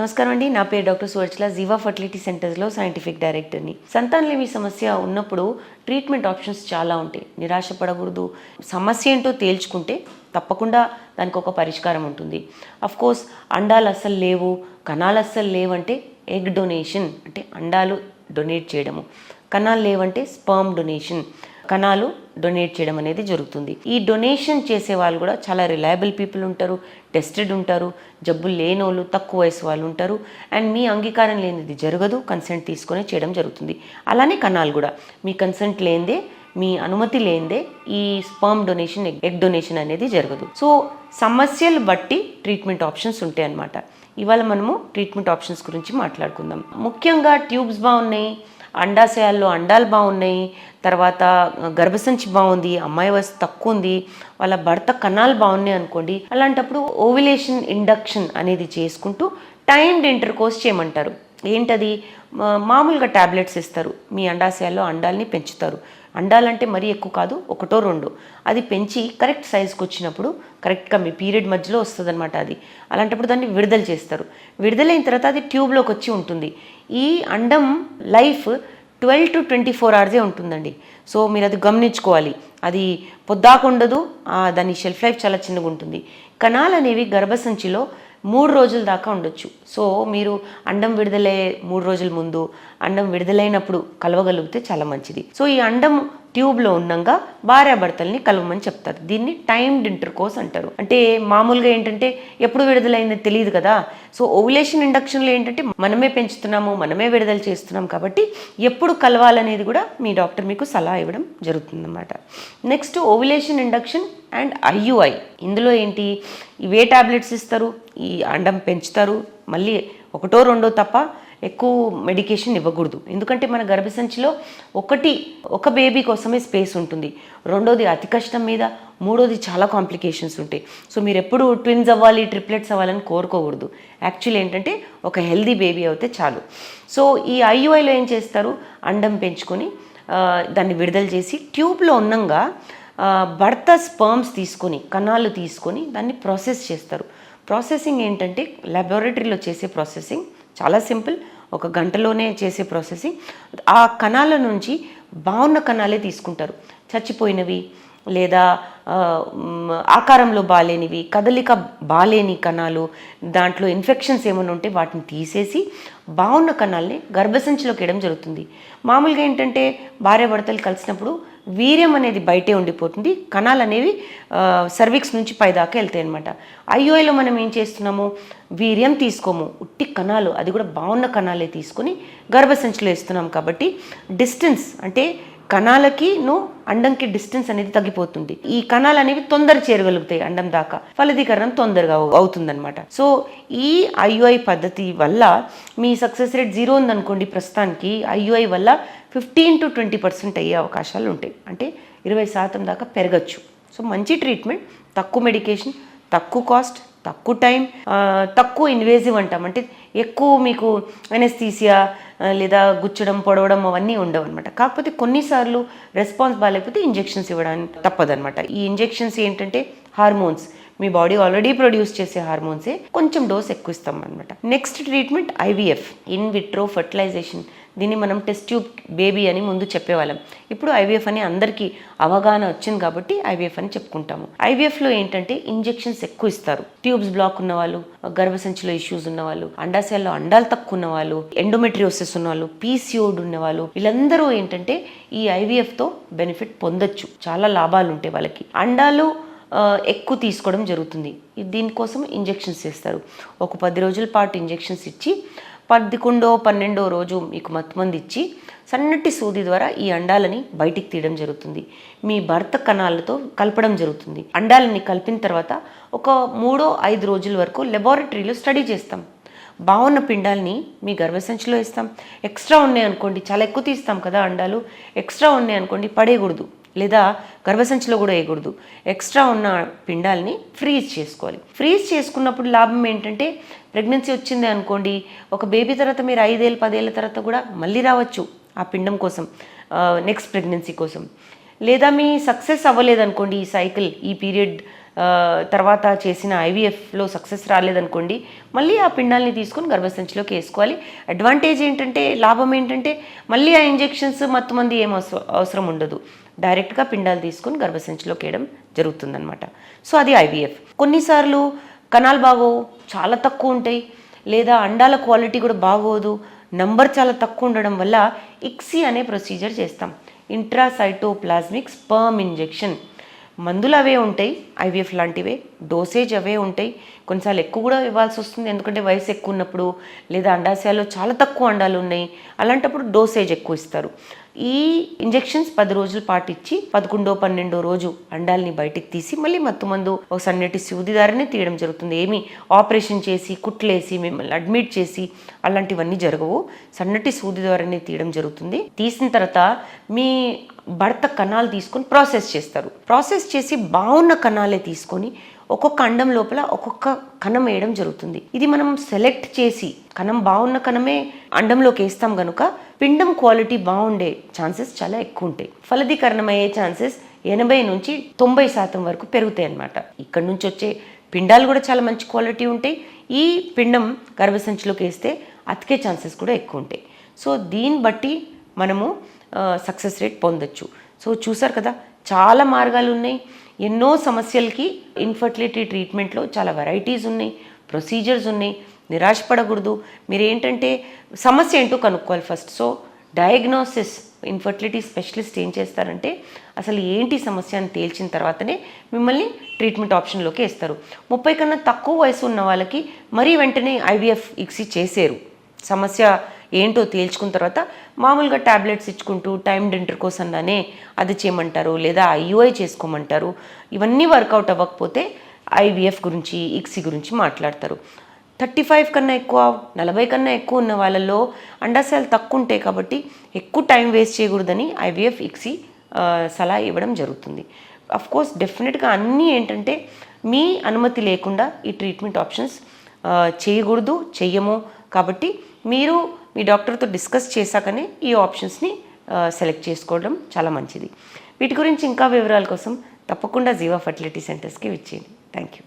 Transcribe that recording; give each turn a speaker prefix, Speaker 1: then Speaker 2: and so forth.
Speaker 1: నమస్కారం అండి. నా పేరు డాక్టర్ సువర్చల. జీవా ఫర్టిలిటీ సెంటర్స్లో సైంటిఫిక్ డైరెక్టర్ని. సంతానలేమి సమస్య ఉన్నప్పుడు ట్రీట్మెంట్ ఆప్షన్స్ చాలా ఉంటాయి. నిరాశ పడకూడదు. సమస్య ఏంటో తేల్చుకుంటే తప్పకుండా దానికి ఒక పరిష్కారం ఉంటుంది. కోర్స్ అండాలు అస్సలు లేవు, కణాలు అస్సలు లేవంటే ఎగ్ డొనేషన్ అంటే అండాలు డొనేట్ చేయడము, కణాలు లేవంటే స్పర్మ్ డొనేషన్, కణాలు డొనేట్ చేయడం అనేది జరుగుతుంది. ఈ డొనేషన్ చేసే వాళ్ళు కూడా చాలా రిలయబుల్ పీపుల్ ఉంటారు, టెస్టెడ్ ఉంటారు, జబ్బులు లేని వాళ్ళు, తక్కువ వయసు వాళ్ళు ఉంటారు. అండ్ మీ అంగీకారం లేనిది జరగదు, కన్సెంట్ తీసుకొని చేయడం జరుగుతుంది. అలానే కణాలు కూడా మీ కన్సెంట్ లేనిదే, మీ అనుమతి లేనిదే ఈ స్పర్మ్ డొనేషన్, ఎగ్ డొనేషన్ అనేది జరగదు. సో సమస్యలు బట్టి ట్రీట్మెంట్ ఆప్షన్స్ ఉంటాయి అన్నమాట. ఇవాళ మనము ట్రీట్మెంట్ ఆప్షన్స్ గురించి మాట్లాడుకుందాం. ముఖ్యంగా ట్యూబ్స్ బాగున్నాయి, అండాశయాల్లో అండాలు బాగున్నాయి, తర్వాత గర్భసంచి బాగుంది, అమ్మాయి వయసు తక్కువ ఉంది, వాళ్ళ భర్త కణాలు బాగున్నాయి అనుకోండి. అలాంటప్పుడు ఓవ్యులేషన్ ఇండక్షన్ అనేది చేసుకుంటూ టైమ్డ్ ఇంటర్కోర్స్ చేయమంటారు. ఏంటది? మామూలుగా ట్యాబ్లెట్స్ ఇస్తారు, మీ అండాశయాల్లో అండాలని పెంచుతారు. అండాలంటే మరీ ఎక్కువ కాదు, ఒకటో రెండో, అది పెంచి కరెక్ట్ సైజ్కి వచ్చినప్పుడు కరెక్ట్గా మీ పీరియడ్ మధ్యలో వస్తుంది అనమాట. అది అలాంటప్పుడు దాన్ని విడుదల చేస్తారు. విడుదలైన తర్వాత అది ట్యూబ్లోకి వచ్చి ఉంటుంది. ఈ అండం లైఫ్ 12 to 24 hours ఉంటుందండి. సో మీరు అది గమనించుకోవాలి. అది పొద్దాకు ఉండదు, దాని షెల్ఫ్ లైఫ్ చాలా చిన్నగా ఉంటుంది. కణాలు అనేవి గర్భసంచిలో 3 రోజుల దాకా ఉండొచ్చు. సో మీరు అండం విడుదలయ్యే 3 రోజుల ముందు, అండం విడుదలైనప్పుడు కలవగలిగితే చాలా మంచిది. సో ఈ అండం ట్యూబ్లో ఉన్నంగా భార్యాభర్తల్ని కలవమని చెప్తారు. దీన్ని టైమ్డ్ ఇంటర్కోర్స్ అంటారు. అంటే మామూలుగా ఏంటంటే ఎప్పుడు విడుదలైందో తెలియదు కదా. సో ఓవ్యులేషన్ ఇండక్షన్లో ఏంటంటే మనమే పెంచుతున్నాము, మనమే విడుదల చేస్తున్నాం కాబట్టి ఎప్పుడు కలవాలనేది కూడా మీ డాక్టర్ మీకు సలహా ఇవ్వడం జరుగుతుందన్నమాట. Next ovulation induction and IUI. ఇందులో ఏంటి? ఇవే ట్యాబ్లెట్స్ ఇస్తారు, ఈ అండం పెంచుతారు, మళ్ళీ ఒకటో రెండో తప్ప ఎక్కువ మెడికేషన్ ఇవ్వకూడదు. ఎందుకంటే మన గర్భసంచిలో ఒక బేబీ కోసమే స్పేస్ ఉంటుంది, రెండోది అతి కష్టం మీద, మూడోది చాలా కాంప్లికేషన్స్ ఉంటాయి. సో మీరు ఎప్పుడు ట్విన్స్ అవ్వాలి, ట్రిప్లెట్స్ అవ్వాలని కోరుకోకూడదు. యాక్చువల్లీ ఏంటంటే ఒక హెల్దీ బేబీ అయితే చాలు. సో ఈ ఐయుఐలో ఏం చేస్తారు? అండం పెంచుకొని దాన్ని విడుదల చేసి ట్యూబ్లో ఉన్నంగా భర్త స్పర్మ్స్ తీసుకొని, కణాలు తీసుకొని దాన్ని ప్రాసెస్ చేస్తారు. ప్రాసెసింగ్ ఏంటంటే ల్యాబొరేటరీలో చేసే ప్రాసెసింగ్ చాలా సింపుల్, ఒక గంటలోనే చేసే ప్రాసెసింగ్. ఆ కణాల నుంచి బాగున్న కణాలే తీసుకుంటారు. చచ్చిపోయినవి లేదా ఆకారంలో బాలేనివి, కదలిక బాలేని కణాలు, దాంట్లో ఇన్ఫెక్షన్స్ ఏమైనా ఉంటే వాటిని తీసేసి బాగున్న కణాలని గర్భసంచిలోకి వేయడం జరుగుతుంది. మామూలుగా ఏంటంటే భార్యాభర్తలు కలిసినప్పుడు వీర్యం అనేది బయటే ఉండిపోతుంది, కణాలు అనేవి సర్విక్స్ నుంచి పైదాకా వెళ్తాయి అనమాట. ఐయుఐలో మనం ఏం చేస్తున్నాము? వీర్యం తీసుకోము, ఉట్టి కణాలు, అది కూడా బాగున్న కణాలే తీసుకొని గర్భసంచిలో వేస్తున్నాం. కాబట్టి డిస్టెన్స్ అంటే కణాలకి అండంకి డిస్టెన్స్ అనేది తగ్గిపోతుంది. ఈ కణాలు అనేవి తొందర చేరగలుగుతాయి అండం దాకా, ఫలదీకరణం తొందరగా అవుతుందన్నమాట. సో ఈ ఐయుఐ పద్ధతి వల్ల మీ సక్సెస్ రేట్ 0 ఉందనుకోండి, ప్రస్తుతానికి ఐయుఐ వల్ల 15 to 20% అయ్యే అవకాశాలు ఉంటాయి. అంటే 20% దాకా పెరగచ్చు. సో మంచి ట్రీట్మెంట్, తక్కువ మెడికేషన్, తక్కువ కాస్ట్, తక్కువ టైం, తక్కువ ఇన్వేజివ్ అంటాం. అంటే ఎక్కువ మీకు అనెస్థీసియా లేదా గుచ్చడం, పొడవడం అవన్నీ ఉండవు అనమాట. కాకపోతే కొన్నిసార్లు రెస్పాన్స్ బాగాలేకపోతే ఇంజెక్షన్స్ ఇవ్వడానికి తప్పదనమాట. ఈ ఇంజెక్షన్స్ ఏంటంటే హార్మోన్స్, మీ బాడీ ఆల్రెడీ ప్రొడ్యూస్ చేసే హార్మోన్సే, కొంచెం డోస్ ఎక్కువ ఇస్తాం అనమాట. Next treatment IVF, in vitro fertilization. దీన్ని మనం టెస్ట్ ట్యూబ్ బేబీ అని ముందు చెప్పేవాళ్ళం. ఇప్పుడు ఐవీఎఫ్ అని అందరికీ అవగాహన వచ్చింది కాబట్టి ఐవీఎఫ్ అని చెప్పుకుంటాము. ఐవీఎఫ్లో ఏంటంటే ఇంజెక్షన్స్ ఎక్కువ ఇస్తారు. ట్యూబ్స్ బ్లాక్ ఉన్నవాళ్ళు, గర్భసంచిలో ఇష్యూస్ ఉన్నవాళ్ళు, అండాశయాల్లో అండాలు తక్కువ ఉన్నవాళ్ళు, ఎండోమెట్రియోసిస్ ఉన్నవాళ్ళు, పీసీఓడి ఉన్నవాళ్ళు, వీళ్ళందరూ ఏంటంటే ఈ ఐవీఎఫ్తో బెనిఫిట్ పొందొచ్చు. చాలా లాభాలు ఉంటాయి వాళ్ళకి. అండాలు ఎక్కువ తీసుకోవడం జరుగుతుంది. దీనికోసం ఇంజెక్షన్స్ ఇస్తారు. ఒక 10 రోజుల పాటు ఇంజెక్షన్స్ ఇచ్చి 11వ 12వ రోజు మీకు మత్తుమంది ఇచ్చి సన్నటి సూది ద్వారా ఈ అండాలని బయటికి తీయడం జరుగుతుంది. మీ భర్త కణాలతో కలపడం జరుగుతుంది. అండాలని కలిపిన తర్వాత ఒక 3-5 రోజుల వరకు లెబారెటరీలో స్టడీ చేస్తాం. బాగున్న పిండాలని మీ గర్భసంచిలో ఇస్తాం. ఎక్స్ట్రా ఉన్నాయనుకోండి, చాలా ఎక్కువ తీస్తాం కదా అండాలు, ఎక్స్ట్రా ఉన్నాయనుకోండి పడేయకూడదు, లేదా గర్భసంచిలో కూడా వేయకూడదు. ఎక్స్ట్రా ఉన్న పిండాలని ఫ్రీజ్ చేసుకోవాలి. ఫ్రీజ్ చేసుకున్నప్పుడు లాభం ఏంటంటే, ప్రెగ్నెన్సీ వచ్చింది అనుకోండి, ఒక బేబీ తర్వాత మీరు 5 ఏళ్ళు 10 ఏళ్ళ తర్వాత కూడా మళ్ళీ రావచ్చు ఆ పిండం కోసం, నెక్స్ట్ ప్రెగ్నెన్సీ కోసం. లేదా మీ సక్సెస్ అవ్వలేదనుకోండి ఈ సైకిల్, ఈ పీరియడ్ తర్వాత చేసిన ఐవీఎఫ్లో సక్సెస్ రాలేదనుకోండి, మళ్ళీ ఆ పిండాలని తీసుకొని గర్భసంచిలోకి వేసుకోవాలి. అడ్వాంటేజ్ ఏంటంటే, లాభం ఏంటంటే, మళ్ళీ ఆ ఇంజెక్షన్స్ మత్తుమంది ఏం అవసరం ఉండదు. డైరెక్ట్గా పిండాలు తీసుకొని గర్భసంచిలోకి వేయడం జరుగుతుందన్నమాట. సో అది ఐవీఎఫ్. కొన్నిసార్లు కణాలు బాగోవు, చాలా తక్కువ ఉంటాయి, లేదా అండాల క్వాలిటీ కూడా బాగోదు, నంబర్ చాలా తక్కువ ఉండడం వల్ల ఇక్సీ అనే ప్రొసీజర్ చేస్తాం. Intracytoplasmic sperm injection. మందులు అవే ఉంటాయి, ఐవీఎఫ్ లాంటివే, డోసేజ్ అవే ఉంటాయి. కొన్నిసార్లు ఎక్కువ కూడా ఇవ్వాల్సి వస్తుంది, ఎందుకంటే వయసు ఎక్కువ ఉన్నప్పుడు, లేదా అండాశయాల్లో చాలా తక్కువ అండాలు ఉన్నాయి, అలాంటప్పుడు డోసేజ్ ఎక్కువ ఇస్తారు. ఈ ఇంజెక్షన్స్ 10 రోజుల పాటు ఇచ్చి 11వ 12వ రోజు అండాలని బయటికి తీసి మళ్ళీ మత్తుమందు ఒక సన్నటి సూది దారినే తీయడం జరుగుతుంది. ఏమి ఆపరేషన్ చేసి కుట్లేసి మిమ్మల్ని అడ్మిట్ చేసి అలాంటివన్నీ జరగవు. సన్నటి సూది ద్వారానే తీయడం జరుగుతుంది. తీసిన తర్వాత మీ భర్త కణాలు తీసుకొని ప్రాసెస్ చేస్తారు. ప్రాసెస్ చేసి బాగున్న కణాలే తీసుకొని ఒక్కొక్క అండం లోపల ఒక్కొక్క కణం వేయడం జరుగుతుంది. ఇది మనం సెలెక్ట్ చేసి కణం బాగున్న కణమే అండంలోకి వేస్తాం కనుక పిండం క్వాలిటీ బాగుండే ఛాన్సెస్ చాలా ఎక్కువ ఉంటాయి. ఫలదీకరణం అయ్యే ఛాన్సెస్ 80 నుంచి 90% వరకు పెరుగుతాయి అన్నమాట. ఇక్కడ నుంచి వచ్చే పిండాలు కూడా చాలా మంచి క్వాలిటీ ఉంటాయి. ఈ పిండం గర్భసంచిలోకి వేస్తే అతికే ఛాన్సెస్ కూడా ఎక్కువ ఉంటాయి. సో దీన్ని బట్టి మనము సక్సెస్ రేట్ పొందొచ్చు. సో చూసారు కదా, చాలా మార్గాలు ఉన్నాయి. ఎన్నో సమస్యలకి ఇన్ఫర్టిలిటీ ట్రీట్మెంట్లో చాలా వెరైటీస్ ఉన్నాయి, ప్రొసీజర్స్ ఉన్నాయి. నిరాశపడకూడదు. మీరు ఏంటంటే సమస్య ఏంటో కనుక్కోవాలి first. So diagnosis, infertility specialist ఏం చేస్తారంటే అసలు ఏంటి సమస్య అని తేల్చిన తర్వాతనే మిమ్మల్ని ట్రీట్మెంట్ ఆప్షన్లోకి వేస్తారు. 30 కన్నా తక్కువ వయసు ఉన్న వాళ్ళకి మరీ వెంటనే ఐవీఎఫ్ ఇక్సీ చేసేరు. సమస్య ఏంటో తేల్చుకున్న తర్వాత మామూలుగా ట్యాబ్లెట్స్ ఇచ్చుకుంటూ టైమ్డ్ ఇంటర్కోర్స్ అన్నానే అది చేయమంటారు, లేదా ఐయుఐ చేసుకోమంటారు. ఇవన్నీ వర్కౌట్ అవ్వకపోతే ఐవీఎఫ్ గురించి, ఇక్సీ గురించి మాట్లాడతారు. 35 కన్నా ఎక్కువ, 40 కన్నా ఎక్కువ ఉన్న వాళ్ళల్లో అండాశయాలు తక్కువ ఉంటాయి కాబట్టి ఎక్కువ టైం వేస్ట్ చేయకూడదని ఐవీఎఫ్, ఇక్సీ సలహా ఇవ్వడం జరుగుతుంది. అఫ్కోర్స్ డెఫినెట్గా అన్నీ ఏంటంటే మీ అనుమతి లేకుండా ఈ ట్రీట్మెంట్ ఆప్షన్స్ చేయకూడదు, చెయ్యము. కాబట్టి మీరు మీ డాక్టర్తో డిస్కస్ చేశాకనే ఈ ఆప్షన్స్ని సెలెక్ట్ చేసుకోవడం చాలా మంచిది. వీటి గురించి ఇంకా వివరాల కోసం తప్పకుండా జీవా ఫర్టిలిటీ సెంటర్స్కి విచ్చేయండి. Thank you.